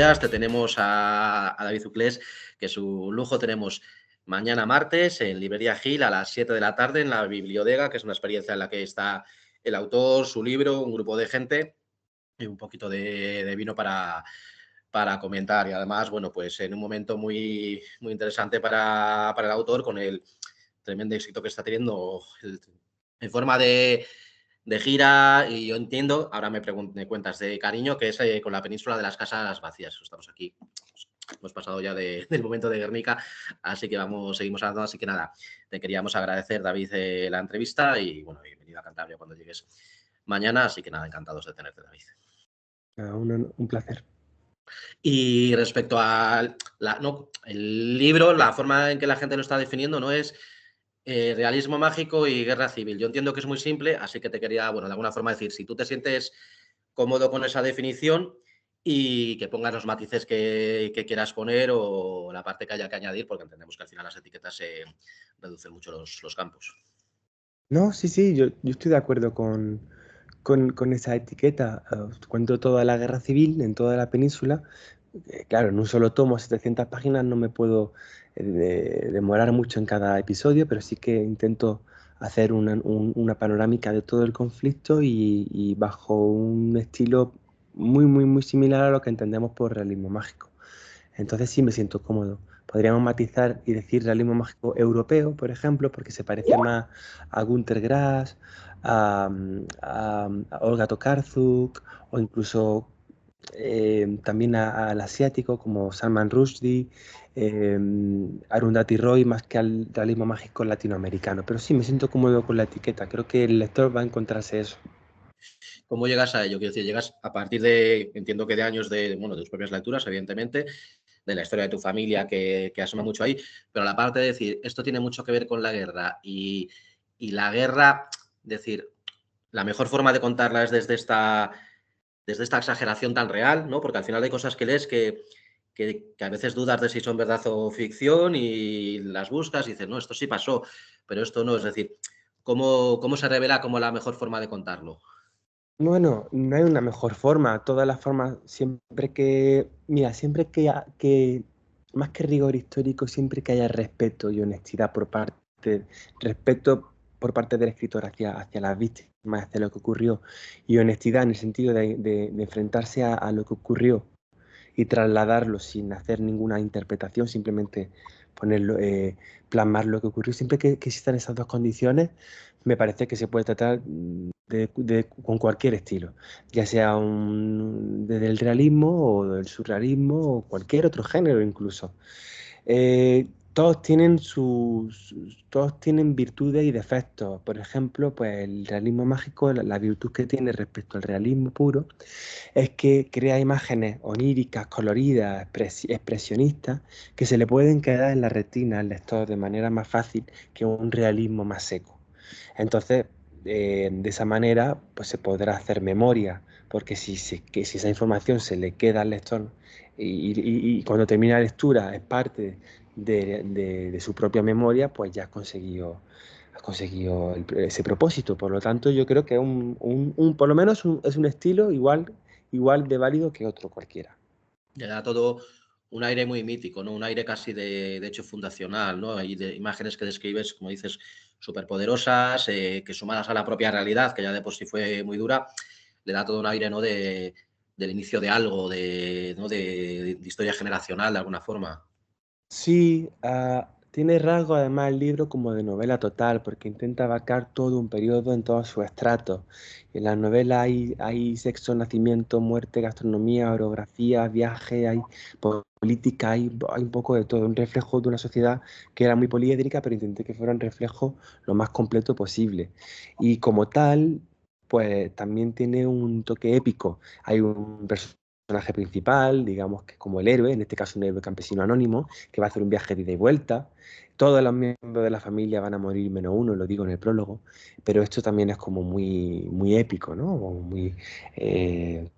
días te tenemos a David Uclés, que su lujo tenemos mañana martes en Librería Gil a las 7 de la tarde en la Bibliodega, que es una experiencia en la que está el autor, su libro, un grupo de gente y un poquito de vino para comentar. Y además, bueno, pues en un momento muy, muy interesante para el autor con el tremendo éxito que está teniendo en forma de gira, y yo entiendo, ahora me cuentas de cariño, que es con la península de las casas vacías. Estamos aquí, hemos pasado ya del momento de Guernica, así que seguimos hablando. Así que nada, te queríamos agradecer, David, la entrevista y bueno, bienvenido a Cantabria cuando llegues mañana. Así que nada, encantados de tenerte, David. Un placer. Y respecto a el libro, la forma en que la gente lo está definiendo no es realismo mágico y guerra civil. Yo entiendo que es muy simple, así que te quería, bueno, de alguna forma decir, si tú te sientes cómodo con esa definición y que pongas los matices que quieras poner o la parte que haya que añadir, porque entendemos que al final las etiquetas reducen mucho los campos. No, sí, yo estoy de acuerdo con esa etiqueta. Cuento toda la guerra civil en toda la península. Claro, en un solo tomo, 700 páginas, no me puedo demorar mucho en cada episodio, pero sí que intento hacer una panorámica de todo el conflicto y bajo un estilo muy similar a lo que entendemos por realismo mágico. Entonces sí me siento cómodo. Podríamos matizar y decir realismo mágico europeo, por ejemplo, porque se parece más a Günter Grass, a Olga Tokarczuk, o incluso también al asiático como Salman Rushdie, Arundhati Roy, más que al realismo mágico latinoamericano. Pero sí, me siento cómodo con la etiqueta. Creo que el lector va a encontrarse eso. ¿Cómo llegas a ello? Quiero decir, llegas a partir de, entiendo que de años de tus propias lecturas, evidentemente, de la historia de tu familia que asoma mucho ahí, pero la parte de decir, esto tiene mucho que ver con la guerra y la guerra, decir, la mejor forma de contarla es desde esta exageración tan real, ¿no? Porque al final hay cosas que lees que a veces dudas de si son verdad o ficción y las buscas y dices, no, esto sí pasó, pero esto no. Es decir, ¿cómo se revela como la mejor forma de contarlo? Bueno, no hay una mejor forma. Todas las formas, más que rigor histórico, siempre que haya respeto y honestidad respeto por parte del escritor hacia las víctimas, hacia lo que ocurrió, y honestidad en el sentido de enfrentarse a lo que ocurrió y trasladarlo sin hacer ninguna interpretación, simplemente ponerlo, plasmar lo que ocurrió. Siempre que existan esas dos condiciones, me parece que se puede tratar con cualquier estilo, ya sea desde el realismo o del surrealismo o cualquier otro género incluso. Todos todos tienen virtudes y defectos. Por ejemplo, pues el realismo mágico, la virtud que tiene respecto al realismo puro, es que crea imágenes oníricas, coloridas, expresionistas, que se le pueden quedar en la retina al lector de manera más fácil que un realismo más seco. Entonces, de esa manera, pues se podrá hacer memoria, porque si esa información se le queda al lector y cuando termina la lectura es parte de su propia memoria, pues ya has conseguido ese propósito. Por lo tanto, yo creo que por lo menos es un estilo igual de válido que otro cualquiera. Le da todo un aire muy mítico, ¿no? Un aire casi de hecho fundacional, ¿no? Hay de imágenes que describes, como dices, superpoderosas, que sumadas a la propia realidad, que ya de por sí fue muy dura, le da todo un aire, ¿no? Del inicio de algo, ¿no? de historia generacional, de alguna forma. Sí, tiene rasgos además el libro como de novela total, porque intenta abarcar todo un periodo en todos sus estratos. En la novela hay sexo, nacimiento, muerte, gastronomía, orografía, viaje, hay política, hay un poco de todo, un reflejo de una sociedad que era muy poliédrica, pero intenté que fuera un reflejo lo más completo posible. Y como tal, pues también tiene un toque épico. Hay un personaje principal, digamos que es como el héroe, en este caso un héroe campesino anónimo, que va a hacer un viaje de ida y vuelta. Todos los miembros de la familia van a morir menos uno, lo digo en el prólogo, pero esto también es como muy épico, ¿no? Como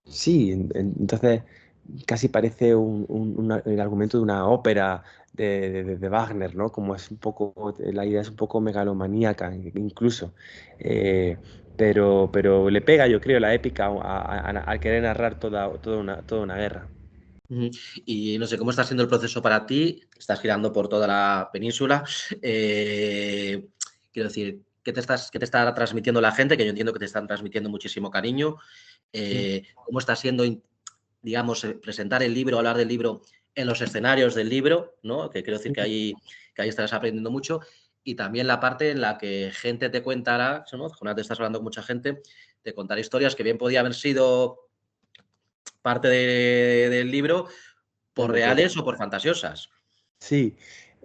sí, entonces casi parece el argumento de una ópera de Wagner, ¿no? Como es un poco, la idea es un poco megalomaníaca incluso. Eh, pero le pega, yo creo, la épica al querer narrar toda una guerra. Ujú. Y no sé, ¿cómo está siendo el proceso para ti? Estás girando por toda la península. Quiero decir, qué te está transmitiendo la gente? Que yo entiendo que te están transmitiendo muchísimo cariño. Mm. ¿Cómo está siendo, digamos, presentar el libro, hablar del libro en los escenarios del libro, ¿no? Que quiero decir que ahí estarás aprendiendo mucho. Y también la parte en la que gente te contará, ¿no? Jonás, te estás hablando con mucha gente, te contará historias que bien podía haber sido parte del libro, por Anécdota. reales o por fantasiosas. Sí,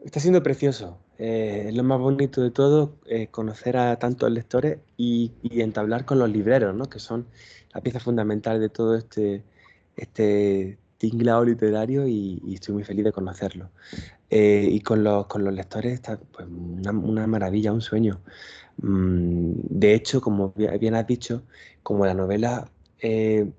está siendo precioso. Es lo más bonito de todo, conocer a tantos lectores y entablar con los libreros, ¿no? Que son la pieza fundamental de todo este tinglado literario y estoy muy feliz de conocerlo. Y con los lectores está pues, una maravilla, un sueño. De hecho, como bien has dicho, como la novela eh,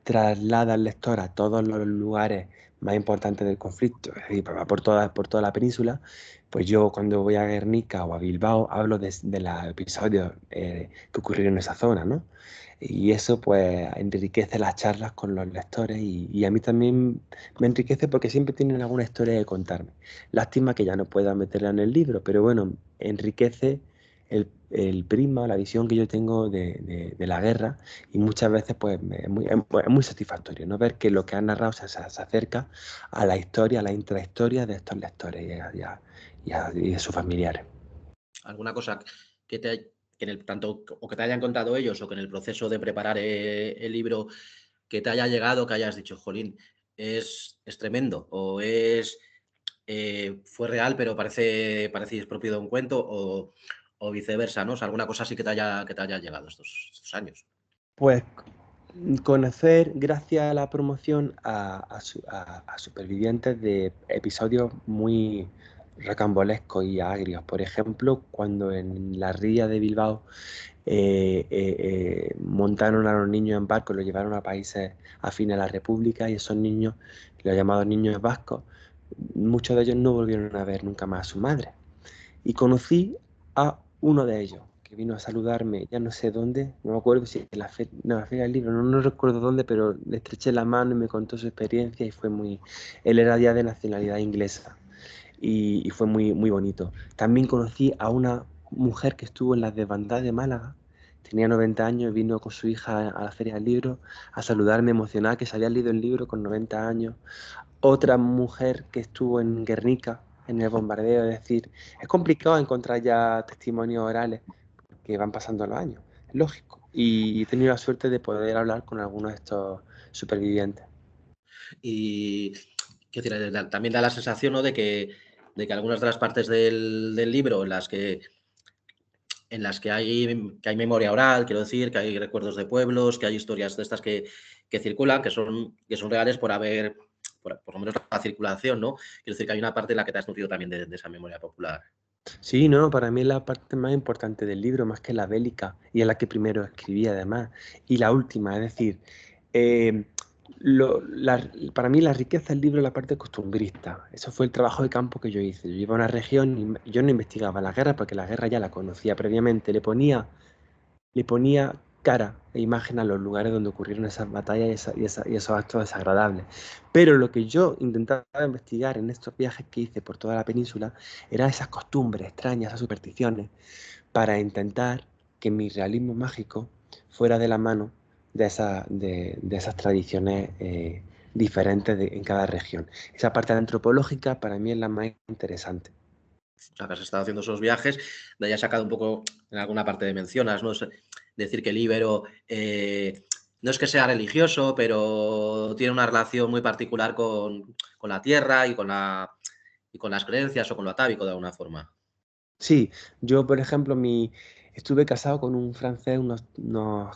traslada al lector a todos los lugares más importantes del conflicto, es decir, va por toda la península, pues yo cuando voy a Guernica o a Bilbao hablo de los episodios que ocurrieron en esa zona, ¿no? Y eso pues enriquece las charlas con los lectores y a mí también me enriquece porque siempre tienen alguna historia que contarme. Lástima que ya no pueda meterla en el libro, pero bueno, enriquece el prisma, la visión que yo tengo de la guerra y muchas veces pues es muy satisfactorio, ¿no? Ver que lo que han narrado se acerca a la historia, a la intrahistoria de estos lectores y de sus familiares. ¿Alguna cosa que que en el tanto o que te hayan contado ellos o que en el proceso de preparar el libro que te haya llegado, que hayas dicho, jolín, es tremendo o fue real, pero parece propio de un cuento o viceversa, ¿no? O sea, alguna cosa así que te haya llegado estos años. Pues conocer, gracias a la promoción, a supervivientes de episodios muy rocambolescos y agrios. Por ejemplo, cuando en la ría de Bilbao montaron a los niños en barco, los llevaron a países afines a la República y esos niños, los llamados niños vascos, muchos de ellos no volvieron a ver nunca más a su madre. Y conocí a uno de ellos que vino a saludarme, ya no sé dónde, no me acuerdo si en la, no, la feria del libro, no recuerdo dónde, pero le estreché la mano y me contó su experiencia y fue muy, él era ya de nacionalidad inglesa y fue muy bonito. También conocí a una mujer que estuvo en las desbandadas de Málaga, tenía 90 años, vino con su hija a la feria del libro a saludarme emocionada que se había leído el libro con 90 años. Otra mujer que estuvo en Guernica, en el bombardeo, es decir, es complicado encontrar ya testimonios orales que van pasando los años, es lógico. Y he tenido la suerte de poder hablar con algunos de estos supervivientes. Y quiero decir, también da la sensación, ¿no? De que algunas de las partes del libro en las que hay memoria oral, quiero decir, que hay recuerdos de pueblos, que hay historias de estas que circulan, que son reales por lo menos la circulación, ¿no? Quiero decir que hay una parte en la que te has nutrido también de esa memoria popular. Sí, no, para mí es la parte más importante del libro, más que la bélica, y es la que primero escribí además, y la última, es decir, eh, para mí la riqueza del libro es la parte costumbrista. Eso fue el trabajo de campo que yo hice. Yo iba a una región y yo no investigaba la guerra porque la guerra ya la conocía previamente. Le ponía cara e imagen a los lugares donde ocurrieron esas batallas y esos actos desagradables. Pero lo que yo intentaba investigar en estos viajes que hice por toda la península era esas costumbres extrañas, esas supersticiones, para intentar que mi realismo mágico fuera de la mano de esas tradiciones diferentes en cada región. Esa parte antropológica para mí es la más interesante. O sea, que has estado haciendo esos viajes, de ahí has sacado un poco, en alguna parte de mencionas, ¿no? Decir que el íbero no es que sea religioso, pero tiene una relación muy particular con la tierra y con las creencias o con lo atávico de alguna forma. Sí, yo, por ejemplo, estuve casado con un francés unos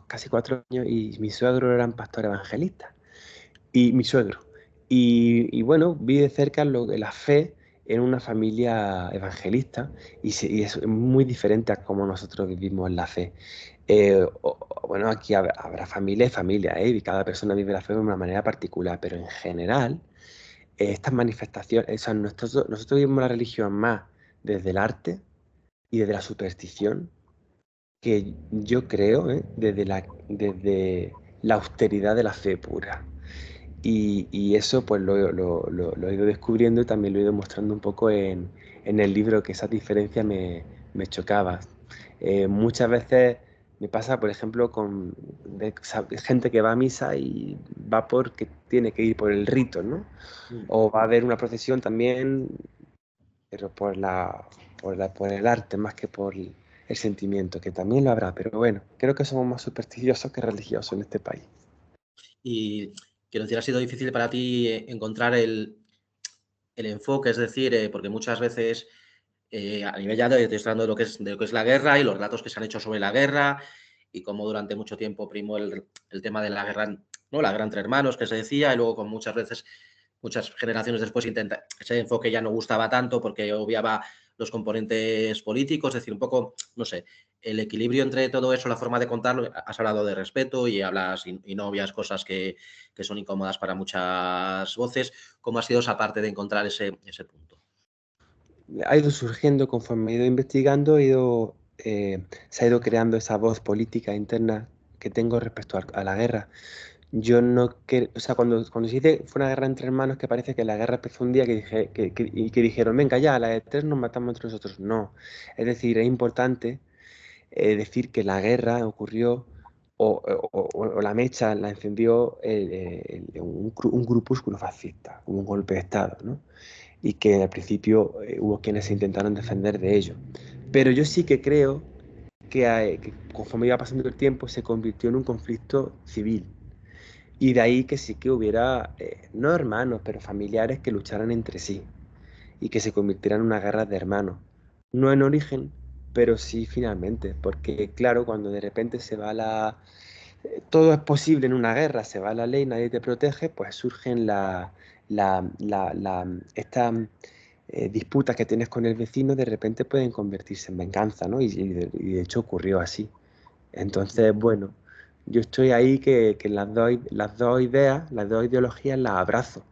casi 4 años y mi suegro era un pastor evangelista. Y mi suegro. Y bueno, vi de cerca la fe en una familia evangelista y es muy diferente a cómo nosotros vivimos la fe. Bueno, aquí habrá familia y familia, ¿eh? Y cada persona vive la fe de una manera particular, pero en general, estas manifestaciones, o sea, nosotros vivimos la religión más desde el arte y desde la superstición, que yo creo, ¿eh? Desde la austeridad de la fe pura. Y eso pues lo he ido descubriendo y también lo he ido mostrando un poco en el libro, que esa diferencia me chocaba. Muchas veces me pasa, por ejemplo, con gente que va a misa y va porque tiene que ir por el rito, ¿no? Mm. O va a haber una procesión también, pero por el arte más que por el sentimiento, que también lo habrá. Pero bueno, creo que somos más supersticiosos que religiosos en este país. Y quiero decir, ¿ha sido difícil para ti encontrar el enfoque? Es decir, porque muchas veces a nivel ya de, estoy hablando de lo que es la guerra y los relatos que se han hecho sobre la guerra y cómo durante mucho tiempo primó el tema de la guerra, ¿no? La guerra entre hermanos que se decía, y luego con muchas veces, muchas generaciones después, ese enfoque ya no gustaba tanto porque obviaba los componentes políticos, es decir, un poco, no sé, el equilibrio entre todo eso, la forma de contarlo. Has hablado de respeto y hablas y no obvias cosas que son incómodas para muchas voces. ¿Cómo ha sido esa parte de encontrar ese punto? Ha ido surgiendo conforme he ido investigando, se ha ido creando esa voz política interna que tengo respecto a la guerra. Yo no quiero, o sea, cuando se dice fue una guerra entre hermanos, que parece que la guerra empezó un día y que dijeron, venga ya, a la de tres nos matamos entre nosotros. No, es decir, es importante decir que la guerra ocurrió o la mecha la encendió un grupúsculo fascista, un golpe de Estado, ¿no? Y que al principio hubo quienes se intentaron defender de ello. Pero yo sí que creo que conforme iba pasando el tiempo se convirtió en un conflicto civil. Y de ahí que sí que hubiera, no hermanos, pero familiares que lucharan entre sí y que se convirtiera en una guerra de hermanos. No en origen, pero sí finalmente, porque claro, cuando de repente se va todo es posible en una guerra, se va la ley, nadie te protege, pues surgen estas disputas que tienes con el vecino, de repente pueden convertirse en venganza, ¿no? Y de hecho ocurrió así. Entonces, bueno, yo estoy ahí que las dos ideas, las dos ideologías las abrazo,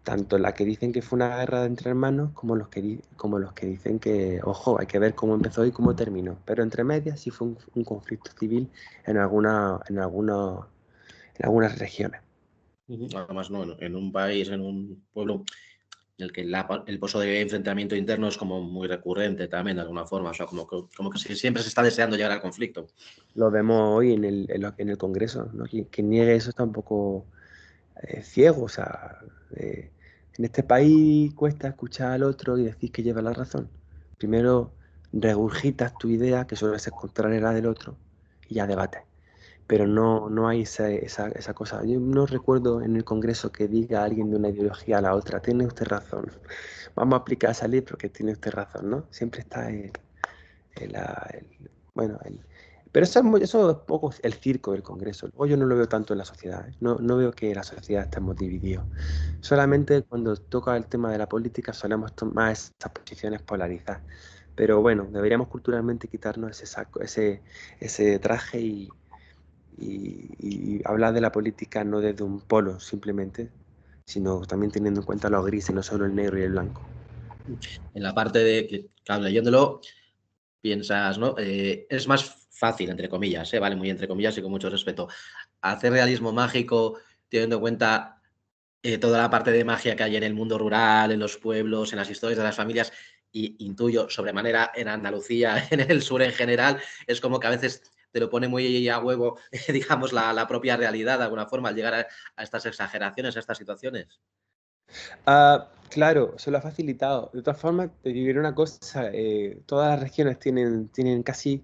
tanto la que dicen que fue una guerra entre hermanos como como los que dicen que, ojo, hay que ver cómo empezó y cómo terminó. Pero entre medias sí fue un conflicto civil en algunas regiones. Ujú. Además, no, en un país, en un pueblo en el que el pozo de enfrentamiento interno es como muy recurrente también, de alguna forma. O sea, como que siempre se está deseando llegar al conflicto. Lo vemos hoy en el Congreso, ¿no? Quien niegue eso está un poco ciego. O sea, eh, en este país cuesta escuchar al otro y decir que lleva la razón. Primero regurgitas tu idea, que suele ser contraria a la del otro, y ya debates. Pero no hay esa cosa. Yo no recuerdo en el Congreso que diga alguien de una ideología a la otra, tiene usted razón, vamos a aplicar esa ley porque tiene usted razón, ¿no? Siempre está el- la- el- bueno, pero eso es poco el circo del Congreso. Luego yo no lo veo tanto en la sociedad, ¿eh? No veo que la sociedad estemos divididos. Solamente cuando toca el tema de la política solemos tomar esas posiciones polarizadas. Pero bueno, deberíamos culturalmente quitarnos ese saco, ese traje y hablar de la política no desde un polo simplemente, sino también teniendo en cuenta los grises, no solo el negro y el blanco. En la parte de que, claro, leyéndolo, piensas, ¿no? Es más fácil, entre comillas, vale, muy entre comillas y con mucho respeto, hacer realismo mágico teniendo en cuenta toda la parte de magia que hay en el mundo rural, en los pueblos, en las historias de las familias, y intuyo sobremanera en Andalucía, en el sur en general, es como que a veces te lo pone muy a huevo, digamos, la propia realidad de alguna forma al llegar a estas exageraciones, a estas situaciones. Claro, se lo ha facilitado. De todas formas, te diré una cosa, todas las regiones tienen casi,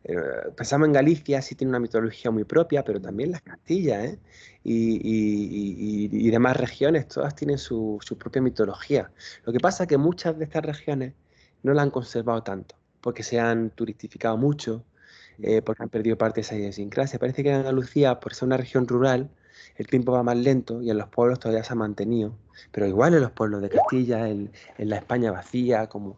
eh, pensamos en Galicia, sí tiene una mitología muy propia, pero también las Castillas, ¿eh? Y demás regiones, todas tienen su propia mitología. Lo que pasa es que muchas de estas regiones no la han conservado tanto, porque se han turistificado mucho, porque han perdido parte de esa idiosincrasia. Parece que en Andalucía, por ser una región rural, el tiempo va más lento y en los pueblos todavía se ha mantenido, pero igual en los pueblos de Castilla, en la España vacía, como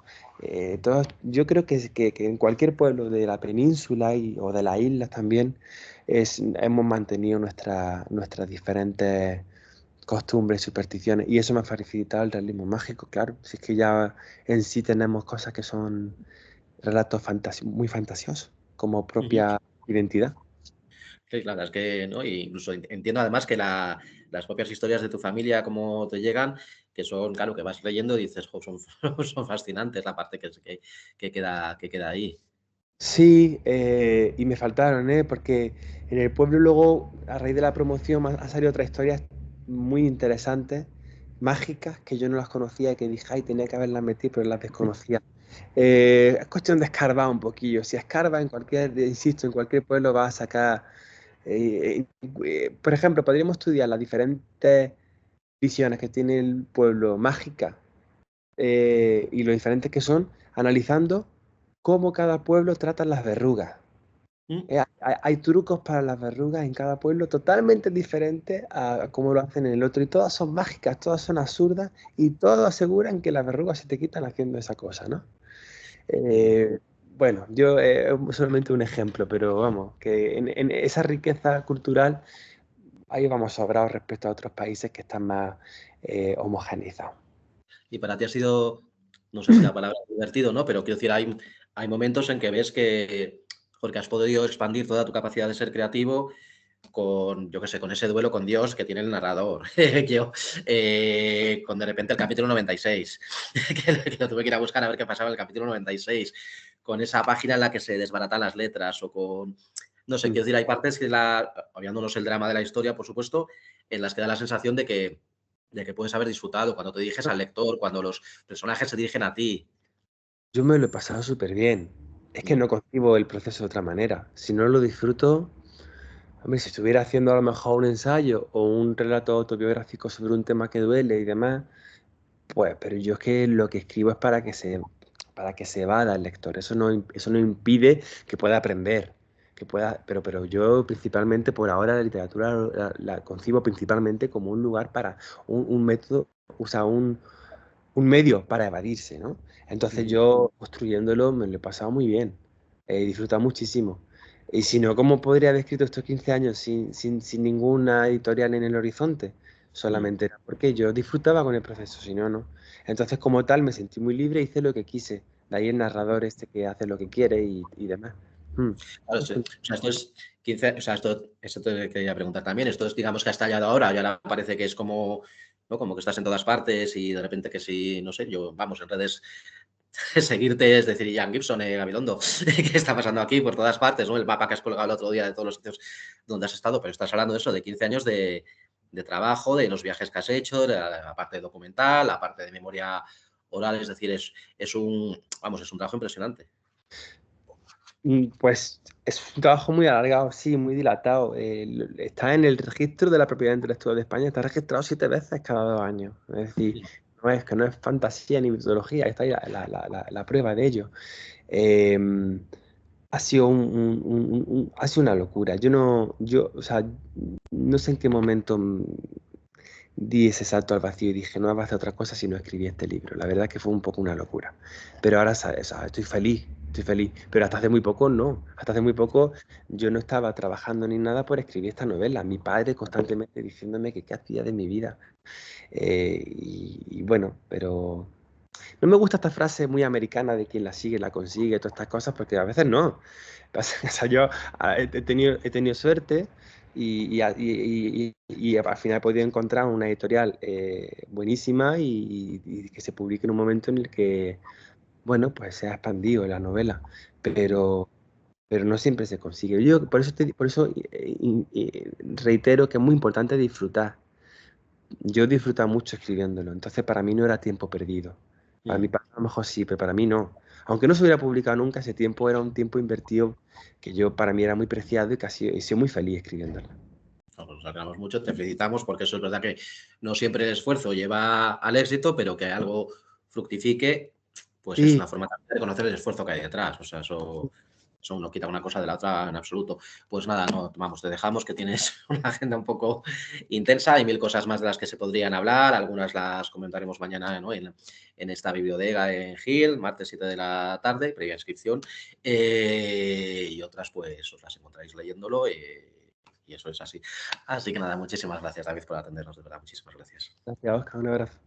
todos, yo creo que en cualquier pueblo de la península o de las islas también hemos mantenido nuestras diferentes costumbres y supersticiones, y eso me ha facilitado el realismo mágico, claro. Si es que ya en sí tenemos cosas que son relatos muy fantasiosos, como Ujú. propia identidad. Sí, claro, es que, ¿no? Y incluso entiendo además que las propias historias de tu familia, cómo te llegan, que son, claro, que vas leyendo y dices, "Jo, son, son fascinantes la parte que queda ahí". Sí, y me faltaron, ¿eh? Porque en el pueblo luego, a raíz de la promoción, ha salido otras historias muy interesantes, mágicas, que yo no las conocía y que dije, ay, tenía que haberlas metido, pero las desconocía. Es cuestión de escarbar un poquillo. Si escarbas en cualquier, insisto, en cualquier pueblo vas a sacar, por ejemplo, podríamos estudiar las diferentes visiones que tiene el pueblo mágica y lo diferentes que son, analizando cómo cada pueblo trata las verrugas. Mm. Hay trucos para las verrugas en cada pueblo totalmente diferentes a cómo lo hacen en el otro. Y todas son mágicas, todas son absurdas y todas aseguran que las verrugas se te quitan haciendo esa cosa, ¿no? Eh, bueno, yo solamente un ejemplo, pero vamos, que en esa riqueza cultural ahí vamos sobrados respecto a otros países que están más homogeneizados. Y para ti ha sido, no sé si la palabra es divertido, ¿no? Pero quiero decir, hay momentos en que ves que, joder, que has podido expandir toda tu capacidad de ser creativo con, yo qué sé, con ese duelo con Dios que tiene el narrador. Yo, con de repente el capítulo 96, que lo tuve que ir a buscar a ver qué pasaba en el capítulo 96, con esa página en la que se desbaratan las letras o con, no sé, Mm. quiero decir, hay partes que, obviándonos el drama de la historia, por supuesto, en las que da la sensación de que puedes haber disfrutado cuando te diriges al lector, cuando los personajes se dirigen a ti. Yo me lo he pasado súper bien. Es que Mm, no concibo el proceso de otra manera. Si no lo disfruto, hombre, si estuviera haciendo a lo mejor un ensayo o un relato autobiográfico sobre un tema que duele y demás, pues, pero yo es que lo que escribo es para que se vada el lector. Eso no impide que pueda aprender, que pueda, pero yo principalmente, por ahora, la literatura la concibo principalmente como un lugar para un método, o sea, un medio para evadirse, ¿no? Entonces ujú. yo construyéndolo me lo he pasado muy bien, he disfrutado muchísimo. Y si no, ¿cómo podría haber escrito estos 15 años sin ninguna editorial en el horizonte? Mm. Solamente era porque yo disfrutaba con el proceso, si no, no. Entonces, como tal, me sentí muy libre, hice lo que quise. De ahí el narrador este que hace lo que quiere y demás. Mm. Claro, o sea, esto es 15, o sea, esto te quería preguntar también, esto es, digamos, que ha estallado ahora, y ahora parece que es como, ¿no? Como que estás en todas partes y de repente que si, no sé, yo, vamos, en redes, seguirte es decir, Ian Gibson, Gabilondo, ¿qué está pasando aquí por todas partes, ¿no? El mapa que has colgado el otro día de todos los sitios donde has estado, pero estás hablando de eso, de 15 años de trabajo, de los viajes que has hecho, de la parte documental, la parte de memoria oral, es decir, es un, vamos, es un trabajo impresionante. Pues es un trabajo muy alargado, sí, muy dilatado. Está en el registro de la propiedad intelectual de España, está registrado 7 veces cada 2 años. Es decir, no es fantasía ni mitología, está ahí la prueba de ello. Eh, ha sido ha sido una locura. O sea, no sé en qué momento di ese salto al vacío y dije, no voy a hacer otra cosa si no escribí este libro. La verdad es que fue un poco una locura. Pero ahora, ¿sabes? Estoy feliz, estoy feliz. Pero hasta hace muy poco no. Hasta hace muy poco yo no estaba trabajando ni nada por escribir esta novela. Mi padre constantemente diciéndome que qué hacía de mi vida. Y bueno, pero no me gusta esta frase muy americana de quien la sigue, la consigue, todas estas cosas, porque a veces no. O sea, yo he tenido suerte y al final he podido encontrar una editorial buenísima y que se publique en un momento en el que, bueno, pues se ha expandido la novela, pero, pero no siempre se consigue. Yo por eso reitero que es muy importante disfrutar. Yo disfrutaba mucho escribiéndolo, entonces para mí no era tiempo perdido. Para mí, Mm. a lo mejor sí, pero para mí no. Aunque no se hubiera publicado nunca, ese tiempo era un tiempo invertido que yo para mí era muy preciado y casi he sido muy feliz escribiéndolo. No, pues nos alegramos mucho, te felicitamos porque eso es verdad que no siempre el esfuerzo lleva al éxito, pero que algo fructifique, pues es Sí, una forma también de conocer el esfuerzo que hay detrás. O sea, eso no quita una cosa de la otra en absoluto. Pues nada, no, vamos, te dejamos que tienes una agenda un poco intensa, hay mil cosas más de las que se podrían hablar, algunas las comentaremos mañana, ¿no? En esta biblioteca en Gil, martes 7 de la tarde, previa inscripción, y otras pues os las encontráis leyéndolo. Y eso es así. Así que nada, muchísimas gracias, David, por atendernos, de verdad. Muchísimas gracias. gracias, Oscar, un abrazo.